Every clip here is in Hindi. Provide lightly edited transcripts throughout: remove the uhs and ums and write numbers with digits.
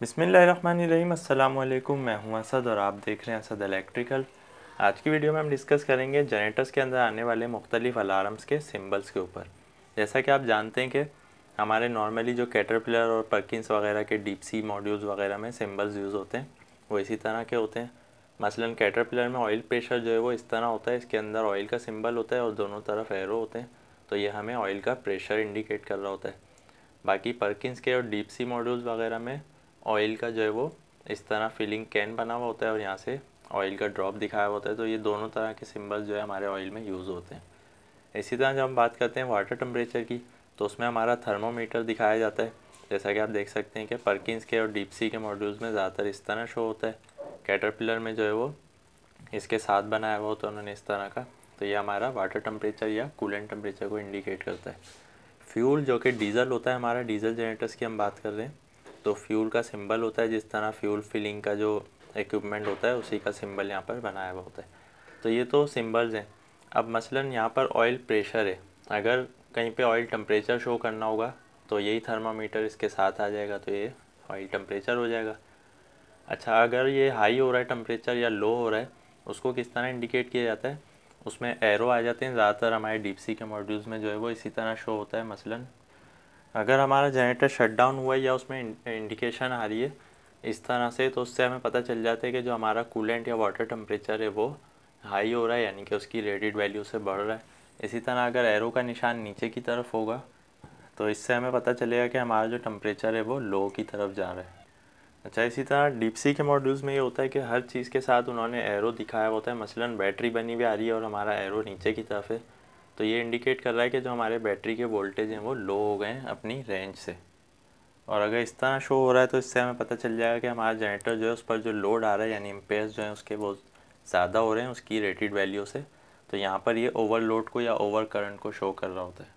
बिस्मिल्लाहिर्रहमानिर्रहीम अस्सलाम वालेकुम। मैं हूं असद और आप देख रहे हैं असद इलेक्ट्रिकल। आज की वीडियो में हम डिस्कस करेंगे जनरेटर्स के अंदर आने वाले मुख्तलिफ अलार्म्स के सिंबल्स के ऊपर। जैसा कि आप जानते हैं कि हमारे नॉर्मली जो कैटरपिलर और परकिंस वगैरह के डीप सी मॉड्यूल्स वगैरह में सिंबल्स यूज़ होते हैं वो इसी तरह के होते हैं। मसलन कैटरपिलर में ऑयल प्रेशर जो है वो इस तरह होता है, इसके अंदर ऑयल का सिंबल होता है और दोनों तरफ एरो होते हैं, तो ये हमें ऑयल का प्रेशर इंडिकेट कर रहा होता है। बाकी परकिंस के और डीप सी मॉड्यूल्स वगैरह में ऑयल का जो है वो इस तरह फिलिंग कैन बना हुआ होता है और यहाँ से ऑयल का ड्रॉप दिखाया हुआ होता है, तो ये दोनों तरह के सिंबल्स जो है हमारे ऑयल में यूज़ होते हैं। इसी तरह जब हम बात करते हैं वाटर टेम्परेचर की, तो उसमें हमारा थर्मोमीटर दिखाया जाता है। जैसा कि आप देख सकते हैं कि परकिंस के और डीप सी के मॉड्यूल्स में ज़्यादातर इस तरह शो होता है। कैटरपिलर में जो है वो इसके साथ बनाया हुआ होता है उन्होंने इस तरह का, तो ये हमारा वाटर टेम्परेचर या कूलेंट टेम्परेचर को इंडिकेट करता है। फ्यूल जो कि डीजल होता है, हमारा डीजल जनरेटर्स की हम बात कर रहे हैं, तो फ्यूल का सिंबल होता है जिस तरह फ्यूल फिलिंग का जो इक्विपमेंट होता है उसी का सिंबल यहाँ पर बनाया हुआ होता है। तो ये तो सिंबल्स हैं। अब मसलन यहाँ पर ऑयल प्रेशर है, अगर कहीं पे ऑयल टेम्परेचर शो करना होगा तो यही थर्मामीटर इसके साथ आ जाएगा, तो ये ऑयल टेम्परेचर हो जाएगा। अच्छा, अगर ये हाई हो रहा है टेम्परेचर या लो हो रहा है, उसको किस तरह इंडिकेट किया जाता है, उसमें एरो आ जाते हैं। ज़्यादातर हमारे डीप सी के मॉड्यूल्स में जो है वो इसी तरह शो होता है। मसलन अगर हमारा जनरेटर शट डाउन हुआ है या उसमें इंडिकेशन आ रही है इस तरह से, तो उससे हमें पता चल जाता है कि जो हमारा कूलेंट या वाटर टेम्परेचर है वो हाई हो रहा है, यानी कि उसकी रेटेड वैल्यू से बढ़ रहा है। इसी तरह अगर एरो का निशान नीचे की तरफ होगा तो इससे हमें पता चलेगा कि हमारा जो टेम्परेचर है वो लो की तरफ जा रहा है। अच्छा, इसी तरह डीप सी के मॉड्यूल्स में ये होता है कि हर चीज़ के साथ उन्होंने एरो दिखाया होता है। मसलन बैटरी बनी हुई आ रही है और हमारा एरो नीचे की तरफ है, तो ये इंडिकेट कर रहा है कि जो हमारे बैटरी के वोल्टेज हैं वो लो हो गए हैं अपनी रेंज से। और अगर इस तरह शो हो रहा है तो इससे हमें पता चल जाएगा कि हमारा जनरेटर जो है उस पर जो लोड आ रहा है यानी एम्पेयर्स जो है उसके वो ज़्यादा हो रहे हैं उसकी रेटेड वैल्यू से, तो यहाँ पर ये ओवरलोड को या ओवर करंट को शो कर रहा होता है।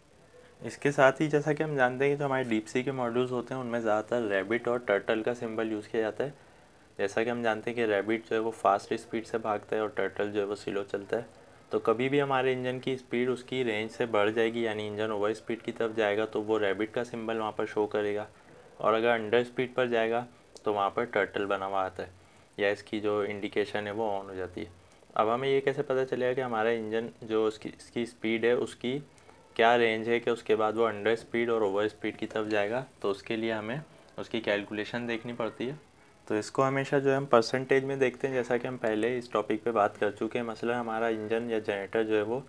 इसके साथ ही जैसा कि हम जानते हैं कि जो हमारे डीप सी के मॉड्यूल्स होते हैं उनमें ज़्यादातर रैबिट और टर्टल का सिंबल यूज़ किया जाता है। जैसा कि हम जानते हैं कि रैबिट जो है वो फास्ट स्पीड से भागता है और टर्टल जो है वो स्लो चलता है, तो कभी भी हमारे इंजन की स्पीड उसकी रेंज से बढ़ जाएगी यानी इंजन ओवर स्पीड की तरफ जाएगा तो वो रैबिट का सिंबल वहाँ पर शो करेगा, और अगर अंडर स्पीड पर जाएगा तो वहाँ पर टर्टल बना हुआ आता है या इसकी जो इंडिकेशन है वो ऑन हो जाती है। अब हमें ये कैसे पता चलेगा कि हमारा इंजन जो इसकी स्पीड है उसकी क्या रेंज है कि उसके बाद वो अंडर स्पीड और ओवर स्पीड की तरफ जाएगा, तो उसके लिए हमें उसकी कैलकुलेशन देखनी पड़ती है। तो इसको हमेशा जो है हम परसेंटेज में देखते हैं, जैसा कि हम पहले इस टॉपिक पे बात कर चुके हैं। मसला हमारा इंजन या जनरेटर जो है वो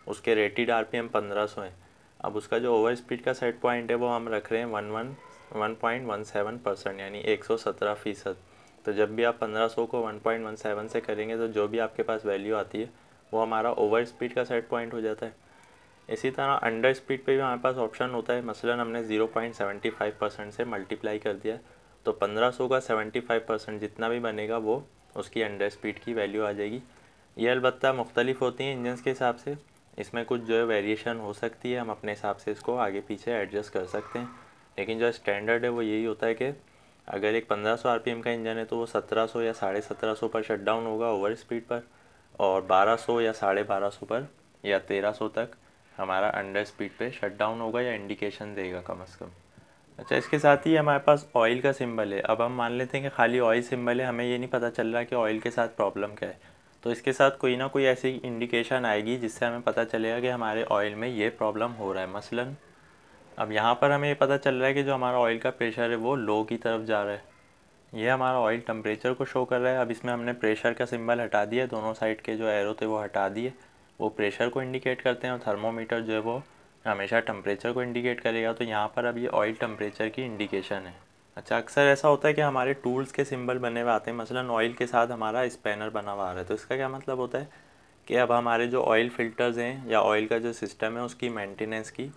उसके रेटेड आरपीएम 1500 है। अब उसका जो ओवर स्पीड का सेट पॉइंट है वो हम रख रहे हैं 1.17% यानी 117%। तो जब भी आप 1500 को 1.17 से करेंगे तो जो भी आपके पास वैल्यू आती है वो हमारा ओवर स्पीड का सेट पॉइंट हो जाता है। इसी तरह अंडर स्पीड पे भी हमारे पास ऑप्शन होता है। मसलन हमने 0.75% से मल्टीप्लाई कर दिया, तो 1500 का 75% जितना भी बनेगा वो उसकी अंडर स्पीड की वैल्यू आ जाएगी। ये अलबत्ता मुख्तलिफ होती हैं इंजन्स के हिसाब से, इसमें कुछ जो है वेरिएशन हो सकती है, हम अपने हिसाब से इसको आगे पीछे एडजस्ट कर सकते हैं। लेकिन जो स्टैंडर्ड है वो यही होता है कि अगर एक 1500 आरपीएम का इंजन है तो वो 1700 या 1750 पर शट डाउन होगा ओवर स्पीड पर, और 1200 या 1250 पर या 1300 तक हमारा अंडर स्पीड पे शट डाउन होगा या इंडिकेशन देगा कम से कम। अच्छा, इसके साथ ही हमारे पास ऑयल का सिंबल है। अब हम मान लेते हैं कि खाली ऑयल सिंबल है, हमें ये नहीं पता चल रहा कि ऑयल के साथ प्रॉब्लम क्या है, तो इसके साथ कोई ना कोई ऐसी इंडिकेशन आएगी जिससे हमें पता चलेगा कि हमारे ऑयल में ये प्रॉब्लम हो रहा है। मसलन अब यहाँ पर हमें ये पता चल रहा है कि जो हमारा ऑयल का प्रेशर है वो लो की तरफ जा रहा है, ये हमारा ऑयल टेम्परेचर को शो कर रहा है। अब इसमें हमने प्रेशर का सिंबल हटा दिया, दोनों साइड के जो एरो थे वो हटा दिए, वो प्रेशर को इंडिकेट करते हैं और थर्मोमीटर जो है वो हमेशा टेम्परेचर को इंडिकेट करेगा। तो यहाँ पर अब ये ऑयल टेम्परेचर की इंडिकेशन है। अच्छा, अक्सर ऐसा होता है कि हमारे टूल्स के सिंबल बने हुए आते हैं। मसलन ऑयल के साथ हमारा स्पैनर बना हुआ आ रहा है, तो इसका क्या मतलब होता है कि अब हमारे जो ऑयल फ़िल्टर्स हैं या ऑयल का जो सिस्टम है उसकी मेंटेनेंस की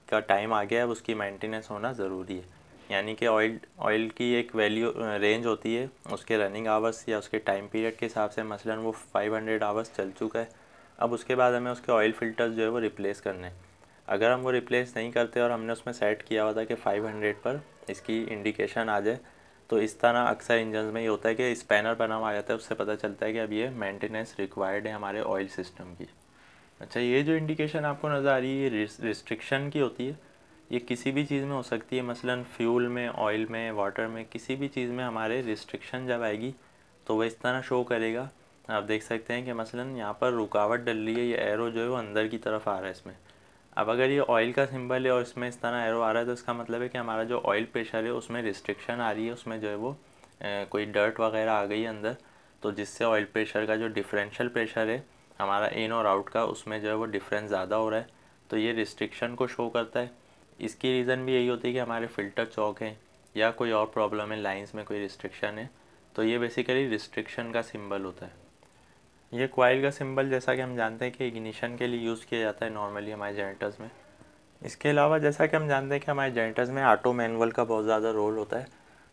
का टाइम आ गया है, अब उसकी मेंटेनेंस होना ज़रूरी है। यानी कि ऑयल की एक वैल्यू रेंज होती है उसके रनिंग आवर्स या उसके टाइम पीरियड के हिसाब से। मसलन वो 500 आवर्स चल चुका है, अब उसके बाद हमें उसके ऑयल फ़िल्टर्स जो है वो रिप्लेस करने हैं। अगर हम वो रिप्लेस नहीं करते और हमने उसमें सेट किया हुआ था कि 500 पर इसकी इंडिकेशन आ जाए, तो इस तरह अक्सर इंजन में ये होता है कि स्पैनर बना हुआ आ जाता है, उससे पता चलता है कि अब ये मेंटेनेंस रिक्वायर्ड है हमारे ऑयल सिस्टम की। अच्छा, ये जो इंडिकेशन आपको नज़र आ रही है ये रिस्ट्रिक्शन की होती है, ये किसी भी चीज़ में हो सकती है, मसलन फ्यूल में, ऑयल में, वाटर में, किसी भी चीज़ में हमारे रिस्ट्रिक्शन जब आएगी तो वह इस तरह शो करेगा। आप देख सकते हैं कि मसलन यहाँ पर रुकावट डल रही है, ये एरो जो है वो अंदर की तरफ आ रहा है इसमें। अब अगर ये ऑयल का सिंबल है और इसमें इस तरह एरो आ रहा है तो इसका मतलब है कि हमारा जो ऑयल प्रेशर है उसमें रिस्ट्रिक्शन आ रही है, उसमें जो है वो कोई डर्ट वगैरह आ गई है अंदर, तो जिससे ऑयल प्रेशर का जो डिफरेंशियल प्रेशर है हमारा इन और आउट का, उसमें जो है वो डिफरेंस ज़्यादा हो रहा है, तो ये रिस्ट्रिक्शन को शो करता है। इसकी रीज़न भी यही होती है कि हमारे फ़िल्टर चौक हैं या कोई और प्रॉब्लम है, लाइंस में कोई रिस्ट्रिक्शन है, तो ये बेसिकली रिस्ट्रिक्शन का सिंबल होता है। ये कॉइल का सिंबल जैसा कि हम जानते हैं कि इग्निशन के लिए यूज़ किया जाता है नॉर्मली हमारे जनरेटर्स में। इसके अलावा जैसा कि हम जानते हैं कि हमारे जनरेटर्स में ऑटो मैनुअल का बहुत ज़्यादा रोल होता है,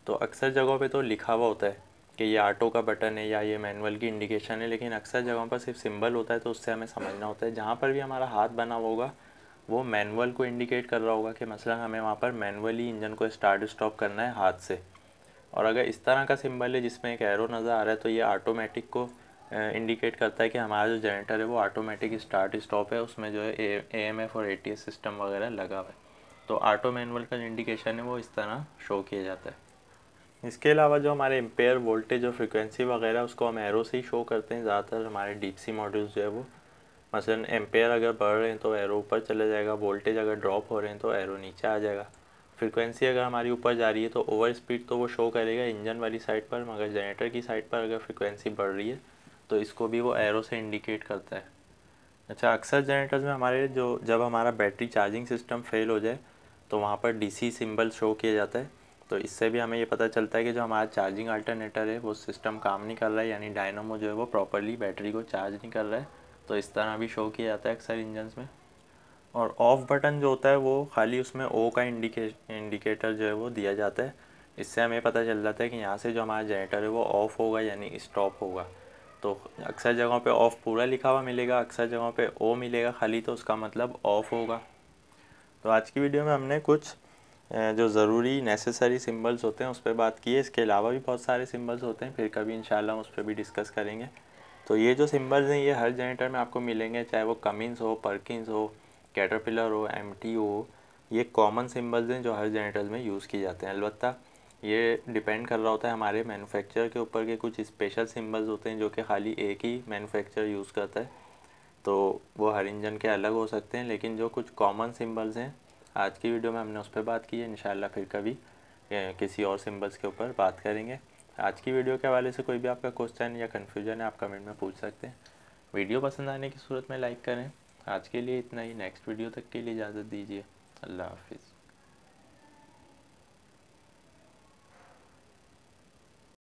तो अक्सर जगहों पे तो लिखा हुआ होता है कि ये ऑटो का बटन है या ये मैनुअल की इंडिकेशन है, लेकिन अक्सर जगहों पर सिर्फ सिंबल होता है, तो उससे हमें समझना होता है। जहाँ पर भी हमारा हाथ बना हुआ होगा वो मैनुअल को इंडिकेट कर रहा होगा कि मसलन हमें वहाँ पर मैनुअली इंजन को स्टार्ट स्टॉप करना है हाथ से। और अगर इस तरह का सिंबल है जिसमें एक एरो नज़र आ रहा है तो ये ऑटोमेटिक को इंडिकेट करता है कि हमारा जो जनरेटर है वो ऑटोमेटिक स्टार्ट स्टॉप है, उसमें जो है AMF और ATS सिस्टम वगैरह लगा हुआ है। तो ऑटो मैनुअल का जो इंडिकेशन है वो इस तरह शो किया जाता है। इसके अलावा जो हमारे एम्पेयर, वोल्टेज और फ्रिक्वेंसी वगैरह उसको हम एरो से ही शो करते हैं ज़्यादातर। हमारे डीप सी मॉड्यूल्स जो है वो मसलन एम्पेयर अगर बढ़ रहे हैं तो एरो ऊपर चला जाएगा, वोल्टेज अगर ड्रॉप हो रहे हैं तो एरो नीचे आ जाएगा, फ्रीक्वेंसी अगर हमारी ऊपर जा रही है तो ओवर स्पीड तो वो शो करेगा इंजन वाली साइड पर, मगर जनरेटर की साइड पर अगर फ्रीक्वेंसी बढ़ रही है तो इसको भी वो एरो से इंडिकेट करता है। अच्छा, अक्सर जनरेटर्स में हमारे जो जब हमारा बैटरी चार्जिंग सिस्टम फेल हो जाए तो वहाँ पर DC सिंबल शो किया जाता है, तो इससे भी हमें ये पता चलता है कि जो हमारा चार्जिंग अल्टरनेटर है वो सिस्टम काम नहीं कर रहा है, यानी डायनामो जो है वो प्रॉपरली बैटरी को चार्ज नहीं कर रहा है, तो इस तरह भी शो किया जाता है अक्सर इंजन्स में। और ऑफ़ बटन जो होता है वो खाली उसमें ओ का इंडिकेटर जो है वो दिया जाता है, इससे हमें पता चल जाता है कि यहाँ से जो हमारा जनरेटर है वो ऑफ़ होगा यानी स्टॉप होगा। तो अक्सर जगहों पे ऑफ़ पूरा लिखा हुआ मिलेगा, अक्सर जगहों पे ओ मिलेगा खाली, तो उसका मतलब ऑफ़ होगा। तो आज की वीडियो में हमने कुछ जो ज़रूरी नेसेसरी सिंबल्स होते हैं उस पर बात की है। इसके अलावा भी बहुत सारे सिंबल्स होते हैं, फिर कभी इंशाल्लाह हम उस पर भी डिस्कस करेंगे। तो ये जो सिंबल्स हैं ये हर जनरेटर में आपको मिलेंगे, चाहे वो कमिंस हो, पर्किंस हो, कैटरपिलर हो, MT हो, ये कॉमन सिंबल्स हैं जो हर जनरेटर्स में यूज़ किए जाते हैं। अलबत्ता ये डिपेंड कर रहा होता है हमारे मैन्युफैक्चरर के ऊपर के कुछ स्पेशल सिंबल्स होते हैं जो कि खाली एक ही मैन्युफैक्चरर यूज़ करता है, तो वो हर इंजन के अलग हो सकते हैं। लेकिन जो कुछ कॉमन सिंबल्स हैं आज की वीडियो में हमने उस पर बात की है, इंशाल्लाह फिर कभी किसी और सिंबल्स के ऊपर बात करेंगे। आज की वीडियो के हवाले से कोई भी आपका क्वेश्चन या कन्फ्यूजन है आप कमेंट में पूछ सकते हैं। वीडियो पसंद आने की सूरत में लाइक करें। आज के लिए इतना ही, नेक्स्ट वीडियो तक के लिए इजाज़त दीजिए। अल्लाह हाफिज़।